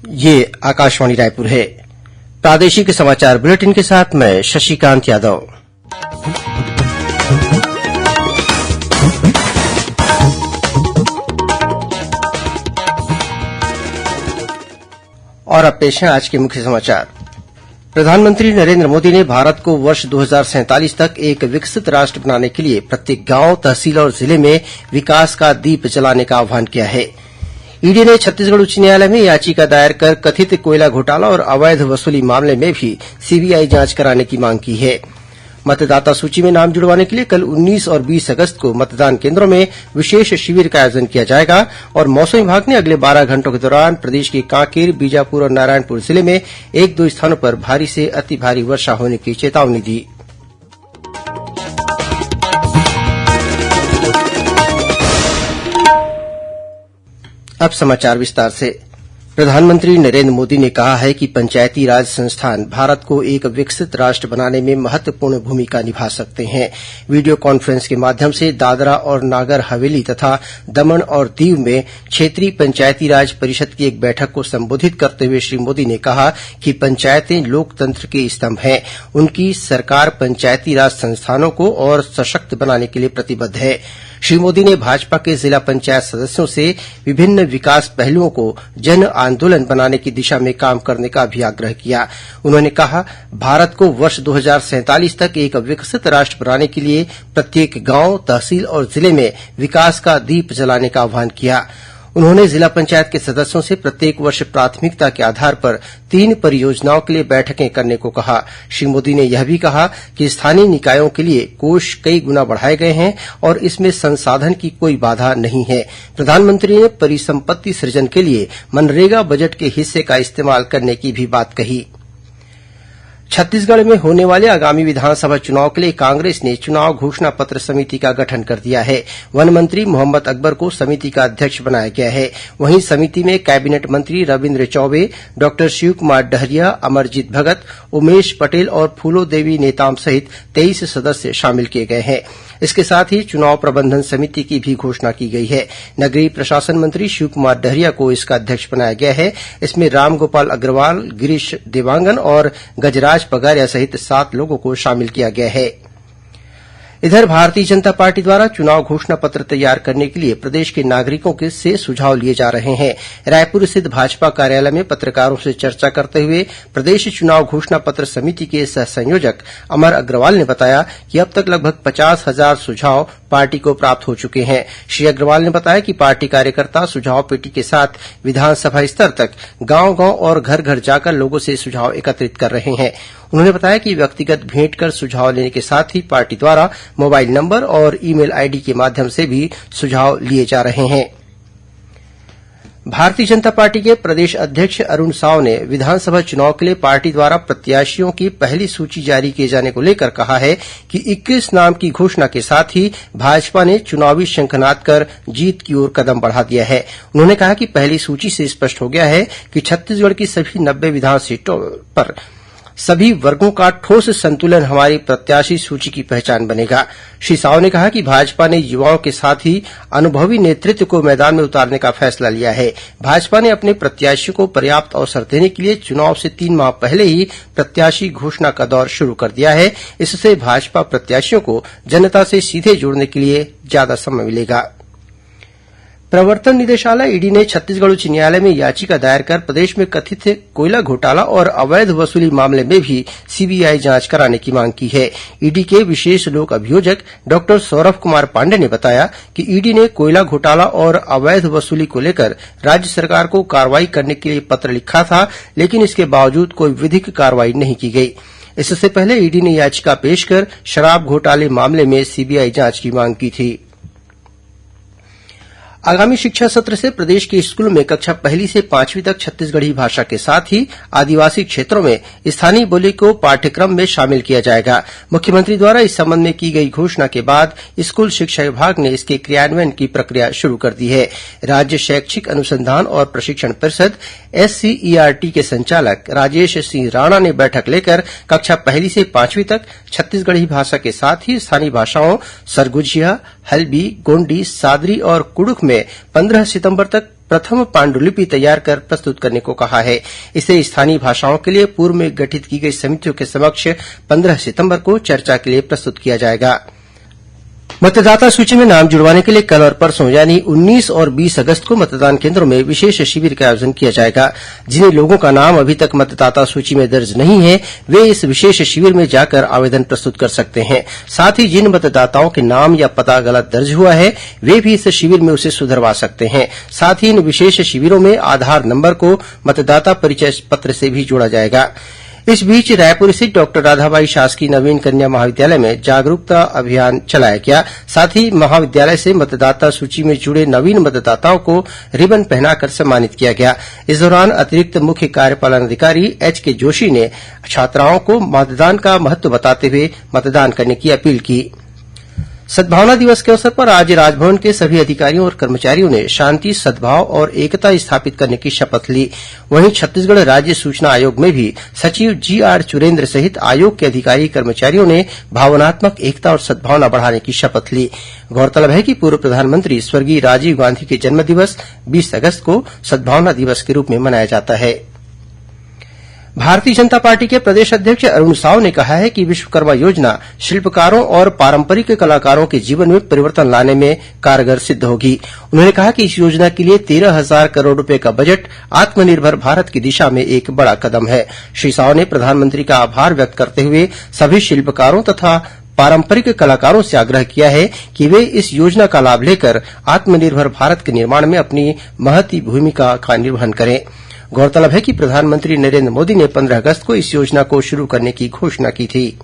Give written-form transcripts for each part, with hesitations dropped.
ये आकाशवाणी रायपुर है। प्रादेशिक समाचार बुलेटिन के साथ मैं शशिकांत यादव। और अब पेश है आज के मुख्य समाचार। प्रधानमंत्री नरेंद्र मोदी ने भारत को वर्ष 2047 तक एक विकसित राष्ट्र बनाने के लिए प्रत्येक गांव, तहसील और जिले में विकास का दीप जलाने का आह्वान किया है। ईडी ने छत्तीसगढ़ उच्च न्यायालय में याचिका दायर कर कथित कोयला घोटाला और अवैध वसूली मामले में भी सीबीआई जांच कराने की मांग की है। मतदाता सूची में नाम जुड़वाने के लिए कल 19 और 20 अगस्त को मतदान केंद्रों में विशेष शिविर का आयोजन किया जाएगा और मौसम विभाग ने अगले 12 घंटों के दौरान प्रदेश के कांकेर, बीजापुर और नारायणपुर जिले में 1-2 स्थानों पर भारी से अति भारी वर्षा होने की चेतावनी दी। अब समाचार विस्तार से। प्रधानमंत्री नरेंद्र मोदी ने कहा है कि पंचायती राज संस्थान भारत को एक विकसित राष्ट्र बनाने में महत्वपूर्ण भूमिका निभा सकते हैं। वीडियो कॉन्फ्रेंस के माध्यम से दादरा और नागर हवेली तथा दमन और दीव में क्षेत्रीय पंचायती राज परिषद की एक बैठक को संबोधित करते हुए श्री मोदी ने कहा कि पंचायतें लोकतंत्र के स्तंभ हैं। उनकी सरकार पंचायती राज संस्थानों को और सशक्त बनाने के लिए प्रतिबद्ध है। श्री मोदी ने भाजपा के जिला पंचायत सदस्यों से विभिन्न विकास पहलुओं को जन आंदोलन बनाने की दिशा में काम करने का भी आग्रह किया। उन्होंने कहा, भारत को वर्ष 2047 तक एक विकसित राष्ट्र बनाने के लिए प्रत्येक गांव, तहसील और जिले में विकास का दीप जलाने का आह्वान किया। उन्होंने जिला पंचायत के सदस्यों से प्रत्येक वर्ष प्राथमिकता के आधार पर 3 परियोजनाओं के लिए बैठकें करने को कहा। श्री मोदी ने यह भी कहा कि स्थानीय निकायों के लिए कोष कई गुना बढ़ाए गए हैं और इसमें संसाधन की कोई बाधा नहीं है। प्रधानमंत्री ने परिसंपत्ति सृजन के लिए मनरेगा बजट के हिस्से का इस्तेमाल करने की भी बात कही। छत्तीसगढ़ में होने वाले आगामी विधानसभा चुनाव के लिए कांग्रेस ने चुनाव घोषणा पत्र समिति का गठन कर दिया है। वन मंत्री मोहम्मद अकबर को समिति का अध्यक्ष बनाया गया है। वहीं समिति में कैबिनेट मंत्री रविन्द्र चौबे, डॉक्टर शिवकुमार डहरिया, अमरजीत भगत, उमेश पटेल और फूलोदेवी नेताम सहित 23 सदस्य शामिल किए गए हैं। इसके साथ ही चुनाव प्रबंधन समिति की भी घोषणा की गई है। नगरीय प्रशासन मंत्री शिवकुमार डहरिया को इसका अध्यक्ष बनाया गया है। इसमें रामगोपाल अग्रवाल, गिरीश देवांगन और गजराज पगारिया सहित 7 लोगों को शामिल किया गया है। इधर भारतीय जनता पार्टी द्वारा चुनाव घोषणा पत्र तैयार करने के लिए प्रदेश के नागरिकों से सुझाव लिए जा रहे हैं। रायपुर स्थित भाजपा कार्यालय में पत्रकारों से चर्चा करते हुए प्रदेश चुनाव घोषणा पत्र समिति के सह संयोजक अमर अग्रवाल ने बताया कि अब तक लगभग 50,000 सुझाव पार्टी को प्राप्त हो चुके हैं। श्री अग्रवाल ने बताया कि पार्टी कार्यकर्ता सुझाव पेटी के साथ विधानसभा स्तर तक गांव-गांव और घर-घर जाकर लोगों से सुझाव एकत्रित कर रहे हैं। उन्होंने बताया कि व्यक्तिगत भेंट कर सुझाव लेने के साथ ही पार्टी द्वारा मोबाइल नंबर और ईमेल आईडी के माध्यम से भी सुझाव लिए जा रहे हैं। भारतीय जनता पार्टी के प्रदेश अध्यक्ष अरुण साव ने विधानसभा चुनाव के लिए पार्टी द्वारा प्रत्याशियों की पहली सूची जारी किए जाने को लेकर कहा है कि 21 नाम की घोषणा के साथ ही भाजपा ने चुनावी शंखनाद कर जीत की ओर कदम बढ़ा दिया है। उन्होंने कहा कि पहली सूची से स्पष्ट हो गया है कि छत्तीसगढ़ की सभी 90 विधान सीटों पर सभी वर्गों का ठोस संतुलन हमारी प्रत्याशी सूची की पहचान बनेगा। श्री साव ने कहा कि भाजपा ने युवाओं के साथ ही अनुभवी नेतृत्व को मैदान में उतारने का फैसला लिया है। भाजपा ने अपने प्रत्याशियों को पर्याप्त अवसर देने के लिए चुनाव से 3 माह पहले ही प्रत्याशी घोषणा का दौर शुरू कर दिया है। इससे भाजपा प्रत्याशियों को जनता से सीधे जोड़ने के लिए ज्यादा समय मिलेगा। प्रवर्तन निदेशालय ईडी ने छत्तीसगढ़ उच्च न्यायालय में याचिका दायर कर प्रदेश में कथित कोयला घोटाला और अवैध वसूली मामले में भी सीबीआई जांच कराने की मांग की है। ईडी के विशेष लोक अभियोजक डॉक्टर सौरभ कुमार पांडे ने बताया कि ईडी ने कोयला घोटाला और अवैध वसूली को लेकर राज्य सरकार को कार्रवाई करने के लिए पत्र लिखा था, लेकिन इसके बावजूद कोई विधिक कार्रवाई नहीं की गई। इससे पहले ईडी ने याचिका पेश कर शराब घोटाले मामले में सीबीआई जांच की मांग की थी। आगामी शिक्षा सत्र से प्रदेश के स्कूलों में कक्षा 1 से 5वीं तक छत्तीसगढ़ी भाषा के साथ ही आदिवासी क्षेत्रों में स्थानीय बोली को पाठ्यक्रम में शामिल किया जाएगा। मुख्यमंत्री द्वारा इस संबंध में की गई घोषणा के बाद स्कूल शिक्षा विभाग ने इसके क्रियान्वयन की प्रक्रिया शुरू कर दी है। राज्य शैक्षिक अनुसंधान और प्रशिक्षण परिषद SCERT के संचालक राजेश सिंह राणा ने बैठक लेकर कक्षा 1 से 5वीं तक छत्तीसगढ़ी भाषा के साथ ही स्थानीय भाषाओं सरगुजिया, हल्बी, गोंडी, सादरी और कुड़ुख में 15 सितंबर तक प्रथम पांडुलिपि तैयार कर प्रस्तुत करने को कहा है। इसे स्थानीय भाषाओं के लिए पूर्व में गठित की गई समितियों के समक्ष 15 सितंबर को चर्चा के लिए प्रस्तुत किया जाएगा। मतदाता सूची में नाम जुड़वाने के लिए कल और परसों यानी 19 और 20 अगस्त को मतदान केन्द्रों में विशेष शिविर का आयोजन किया जाएगा। जिन लोगों का नाम अभी तक मतदाता सूची में दर्ज नहीं है, वे इस विशेष शिविर में जाकर आवेदन प्रस्तुत कर सकते हैं। साथ ही जिन मतदाताओं के नाम या पता गलत दर्ज हुआ है, वे भी इस शिविर में उसे सुधरवा सकते हैं। साथ ही इन विशेष शिविरों में आधार नंबर को मतदाता परिचय पत्र से भी जोड़ा जाएगा। इस बीच रायपुर स्थित डॉक्टर राधाबाई शासकीय नवीन कन्या महाविद्यालय में जागरूकता अभियान चलाया गया। साथ ही महाविद्यालय से मतदाता सूची में जुड़े नवीन मतदाताओं को रिबन पहनाकर सम्मानित किया गया। इस दौरान अतिरिक्त मुख्य कार्यपालन अधिकारी एचके जोशी ने छात्राओं को मतदान का महत्व बताते हुए मतदान करने की अपील की। सद्भावना दिवस के अवसर पर आज राजभवन के सभी अधिकारियों और कर्मचारियों ने शांति, सद्भाव और एकता स्थापित करने की शपथ ली। वहीं छत्तीसगढ़ राज्य सूचना आयोग में भी सचिव जीआर चुरेन्द्र सहित आयोग के अधिकारी कर्मचारियों ने भावनात्मक एकता और सद्भावना बढ़ाने की शपथ ली। गौरतलब है कि पूर्व प्रधानमंत्री स्वर्गीय राजीव गांधी के जन्मदिवस 20 अगस्त को सद्भावना दिवस के रूप में मनाया जाता है। भारतीय जनता पार्टी के प्रदेश अध्यक्ष अरूण साव ने कहा है कि विश्वकर्मा योजना शिल्पकारों और पारंपरिक कलाकारों के जीवन में परिवर्तन लाने में कारगर सिद्ध होगी। उन्होंने कहा कि इस योजना के लिए 13,000 करोड़ रुपए का बजट आत्मनिर्भर भारत की दिशा में एक बड़ा कदम है। श्री साव ने प्रधानमंत्री का आभार व्यक्त करते हुए सभी शिल्पकारों तथा पारंपरिक कलाकारों से आग्रह किया है कि वे इस योजना का लाभ लेकर आत्मनिर्भर भारत के निर्माण में अपनी महती भूमिका का निर्वहन करें। गौरतलब है कि प्रधानमंत्री नरेन्द्र मोदी ने 15 अगस्त को इस योजना को शुरू करने की घोषणा की थी।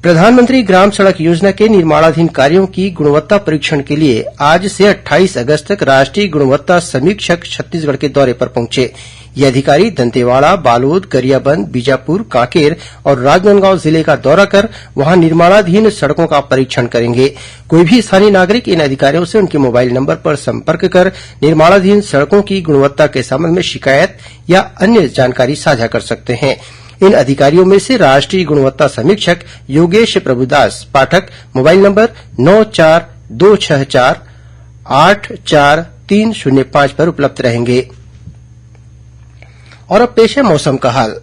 प्रधानमंत्री ग्राम सड़क योजना के निर्माणाधीन कार्यों की गुणवत्ता परीक्षण के लिए आज से 28 अगस्त तक राष्ट्रीय गुणवत्ता समीक्षक छत्तीसगढ़ के दौरे पर पहुंचे। ये अधिकारी दंतेवाड़ा, बालोद, गरियाबंद, बीजापुर, कांकेर और राजनांदगांव जिले का दौरा कर वहां निर्माणाधीन सड़कों का परीक्षण करेंगे। कोई भी स्थानीय नागरिक इन अधिकारियों से उनके मोबाइल नंबर पर संपर्क कर निर्माणाधीन सड़कों की गुणवत्ता के संबंध में शिकायत या अन्य जानकारी साझा कर सकते हैं। इन अधिकारियों में से राष्ट्रीय गुणवत्ता समीक्षक योगेश प्रभुदास पाठक मोबाइल नंबर 9426484305 पर उपलब्ध रहेंगे। और अब पेश है मौसम का हाल।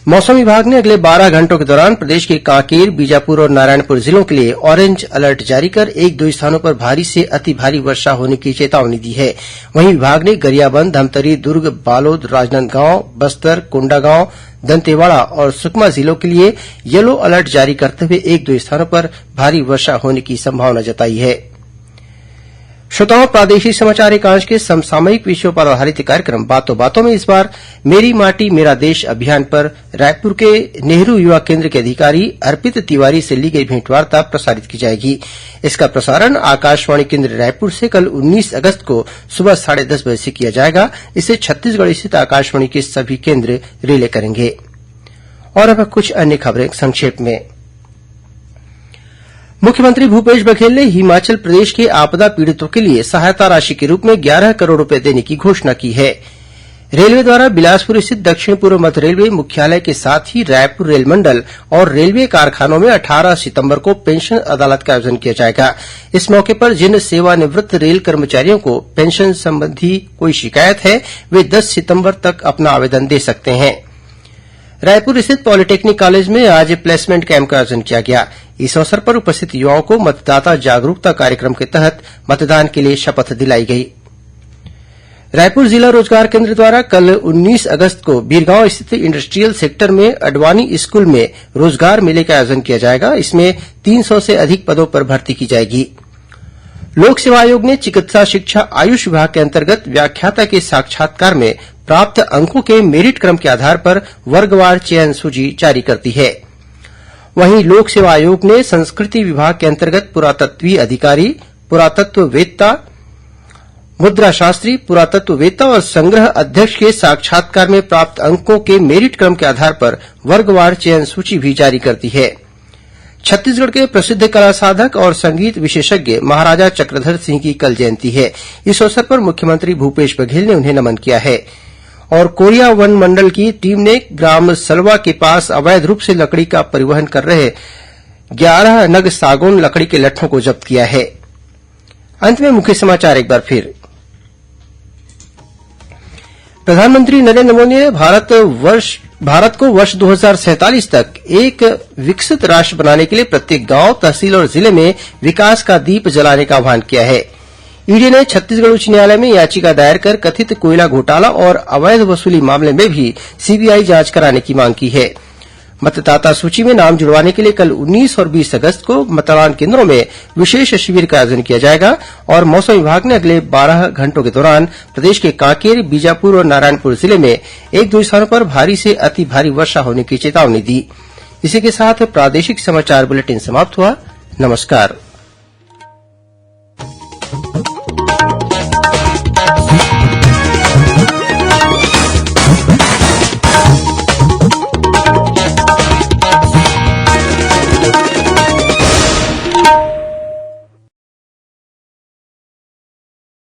मौसम विभाग ने अगले 12 घंटों के दौरान प्रदेश के कांकेर, बीजापुर और नारायणपुर जिलों के लिए ऑरेंज अलर्ट जारी कर 1-2 स्थानों पर भारी से अति भारी वर्षा होने की चेतावनी दी है। वहीं विभाग ने गरियाबंद, धमतरी, दुर्ग, बालोद, राजनांदगांव, बस्तर, कोंडागांव, दंतेवाड़ा और सुकमा जिलों के लिए येलो अलर्ट जारी करते हुए 1-2 स्थानों पर भारी वर्षा होने की संभावना जताई है। श्रोताओं, प्रादेशिक समाचार एकांश के समसामयिक विषयों पर आधारित कार्यक्रम बातों बातों में इस बार मेरी माटी मेरा देश अभियान पर रायपुर के नेहरू युवा केन्द्र के अधिकारी अर्पित तिवारी से ली गई भेंटवार्ता प्रसारित की जाएगी। इसका प्रसारण आकाशवाणी केन्द्र रायपुर से कल 19 अगस्त को सुबह 10:30 बजे से किया जाएगा। इसे छत्तीसगढ़ स्थित आकाशवाणी के सभी केन्द्र रिले करेंगे। और अब कुछ अन्य खबरें संक्षेप में। मुख्यमंत्री भूपेश बघेल ने हिमाचल प्रदेश के आपदा पीड़ितों के लिए सहायता राशि के रूप में 11 करोड़ रुपए देने की घोषणा की है। रेलवे द्वारा बिलासपुर स्थित दक्षिण पूर्व मध्य रेलवे मुख्यालय के साथ ही रायपुर रेल मंडल और रेलवे कारखानों में 18 सितंबर को पेंशन अदालत का आयोजन किया जाएगा। इस मौके पर जिन सेवानिवृत्त रेल कर्मचारियों को पेंशन संबंधी कोई शिकायत है, वे 10 सितंबर तक अपना आवेदन दे सकते हैं। रायपुर स्थित पॉलिटेक्निक कॉलेज में आज प्लेसमेंट कैंप का आयोजन किया गया। इस अवसर पर उपस्थित युवाओं को मतदाता जागरूकता कार्यक्रम के तहत मतदान के लिए शपथ दिलाई गई। रायपुर जिला रोजगार केन्द्र द्वारा कल 19 अगस्त को बीरगांव स्थित इंडस्ट्रियल सेक्टर में अडवाणी स्कूल में रोजगार मेले का आयोजन किया जाएगा। इसमें 300 से अधिक पदों पर भर्ती की जाएगी। लोक सेवा आयोग ने चिकित्सा शिक्षा आयुष विभाग के अंतर्गत व्याख्याता के साक्षात्कार में प्राप्त अंकों के मेरिट क्रम के आधार पर वर्गवार चयन सूची जारी कर दी है। वहीं लोक सेवा आयोग ने संस्कृति विभाग के अंतर्गत पुरातत्वीय अधिकारी, पुरातत्ववेत्ता, मुद्राशास्त्री, पुरातत्ववेत्ता और संग्रह अध्यक्ष के साक्षात्कार में प्राप्त अंकों के मेरिट क्रम के आधार पर वर्गवार चयन सूची भी जारी कर दी है। छत्तीसगढ़ के प्रसिद्ध कला साधक और संगीत विशेषज्ञ महाराजा चक्रधर सिंह की कल जयंती है। इस अवसर पर मुख्यमंत्री भूपेश बघेल ने उन्हें नमन किया है। और कोरिया वन मंडल की टीम ने ग्राम सलवा के पास अवैध रूप से लकड़ी का परिवहन कर रहे 11 नग सागौन लकड़ी के लट्ठों को जब्त किया है। अंत में मुख्य समाचार एक बार फिर। प्रधानमंत्री नरेंद्र मोदी ने भारत को वर्ष 2047 तक एक विकसित राष्ट्र बनाने के लिए प्रत्येक गांव, तहसील और जिले में विकास का दीप जलाने का आह्वान किया है। ईडी ने छत्तीसगढ़ उच्च न्यायालय में याचिका दायर कर कथित कोयला घोटाला और अवैध वसूली मामले में भी सीबीआई जांच कराने की मांग की है। मतदाता सूची में नाम जुड़वाने के लिए कल 19 और 20 अगस्त को मतदान केन्द्रों में विशेष शिविर का आयोजन किया जाएगा और मौसम विभाग ने अगले 12 घंटों के दौरान प्रदेश के कांकेर, बीजापुर और नारायणपुर जिले में एक दो स्थानों पर भारी से अति भारी वर्षा होने की चेतावनी दी। इसी के साथ प्रादेशिक समाचार बुलेटिन समाप्त हुआ। नमस्कार।